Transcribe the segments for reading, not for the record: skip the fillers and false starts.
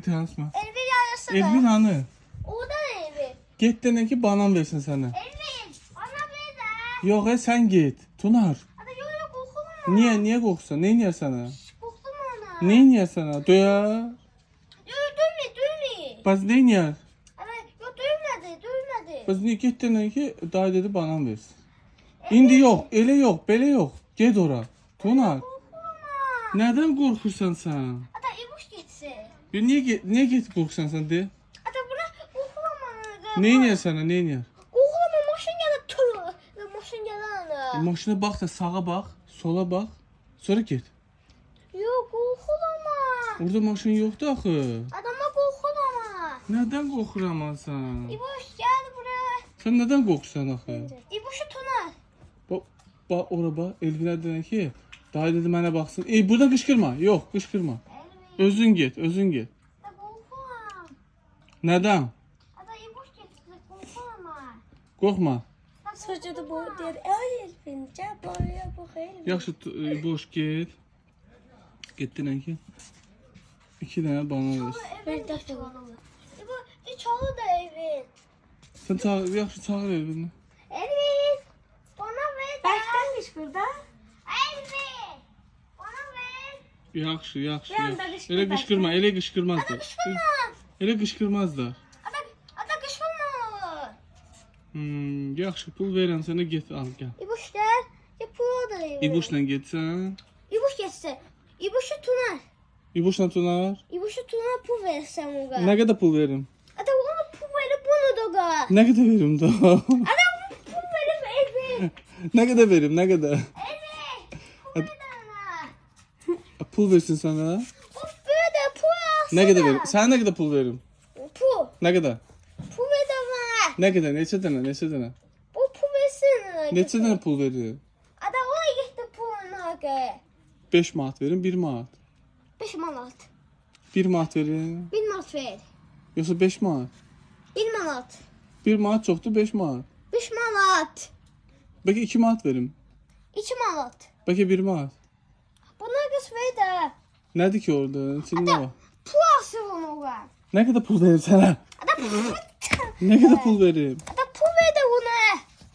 Tanışma. Elvin yarısı Elvin hanı. O da Elvin. Git dene ki banan versin sana. Elvin. Bana ver de. Yok sen git. Tunar. Hadi yok kokulu mu? Niye koksun? Ne yer sana? Koktu mu ona? Ne yer sana? Doya. Yok duymuyor. Baz ne yer? Evet yok duymadı. Baz niye git dene ki daha dedi banan versin. İndi yok. Ele yok. Bele yok. Git ora. Tunar. Kokulu. Neden korkursan sen? Hadi ibuş geçsin. Ya niye git korksan sen de? Hadi buna kokulu mu? Ne yer sana? Ne yer? Kokulu mu? Maşın geldi turu. Maşın geldi ana. Maşına bak da sağa bak, sola bak. Sonra git. Yok kokulu mu? Orada maşın yoktu axı. Adama kokulu mu? Neden korkuram sen? İbuş gel buraya. Sen neden korksan axı? İbuşu tunar. Bak ora bak, Elvinə denə ki, dayı dedi mənə baxsın. Burada qışqırma. Yox, qışqırma. Elvin. Özün get, özün get. Hadi kokulu. Nədən? Hadi ibuş geçsin. Kokulu mu? Qorxma. Sözcüdü bu der. Ay Elvin, gel buraya bak Elvin. Yaxşı, boş get. Get denə ki. 2 dənə bana ver. Evet, bu çalı da Elvin. Sən çağır, yaxşı çağır Elvinə. Elvin, bana ver de. Baştan kışkırda. Elvin, bana ver. Yaxşı, yaxşı. Bir anda yaxşı. qışqır, Elə qışqırma, elə qışqırmaz da. Kışkırma. Elə qışqırmaz da. Ada kışkırma. Yaxşı, pul verirəm sənə, get al, gəl. İbuş gel. Yapıyor da Elvin. İbuşla getsən. İbuş geçsin. İbuşu tunar. İbuşla tunar. İbuşu tunar pul verirsen ona. Nə qədər pul verim? Ada ona pul verip bunu da. Nə qədər verim da? Ada ona pul verip Elvin. Nə qədər verim, nə qədər? Elvin, pul ver ona. Pul versin sənə. O böyle pul alsın. Nə qədər verim? Sənə nə qədər pul verim? Pul. Nə qədər? Pul ver de bana. Nə qədər? Neçə dənə? Neçə dənə? Bu pul versin. Neçə dənə pul verir? Ada ona gitti puluna göre. 5 manat verim, 1 manat. 5 manat. 1 manat verim. 1 manat ver. Yoxsa 5 manat? 1 manat. 1 manat çoxdur, 5 manat. 5 manat. Bəlkə 2 manat verim. 2 manat. Bəlkə 1 manat. Buna kız ver de. Nədir ki orada? İçində nə var? Pul alsın ona. Nə qədər pul verim sənə? Ada pul. Nə qədər pul verim? Ada pul ver de ona.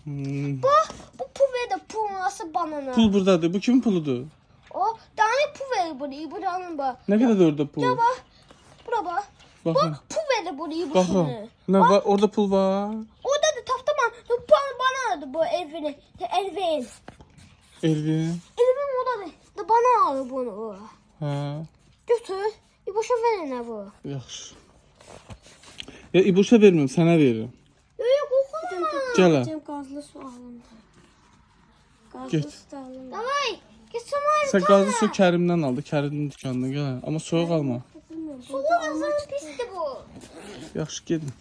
Hmm. Bu pul ver de pul nasıl banana. Pul buradadır. Bu kimin puludur? O tane pul ver burayı. Buranın bak. Nə qədərdir orada pul? Ya bak. Bura bak. Baxın. Pul ver de burayı. Baxın. Nə var? Orada pul var. Orada da taftaman. Bana aldı bu Elvin'i. Elvin. Elvin. Elvin orada da bana aldı bunu. Hə. Götür. Boşa ver ne bu? Yaxşı. Ya İbuşa vermirəm, sənə verirəm. Yok okuma. Gəl. ha. Cem gazlı su alındı. Gazlı Get. su da alındı. Davay. Gitsin var. Sən qazı su Kərimdən aldı, Kərimin dükanına gəl. Amma soyuq alma. Soğuk azın pisti bu. Yaxşı, gedin.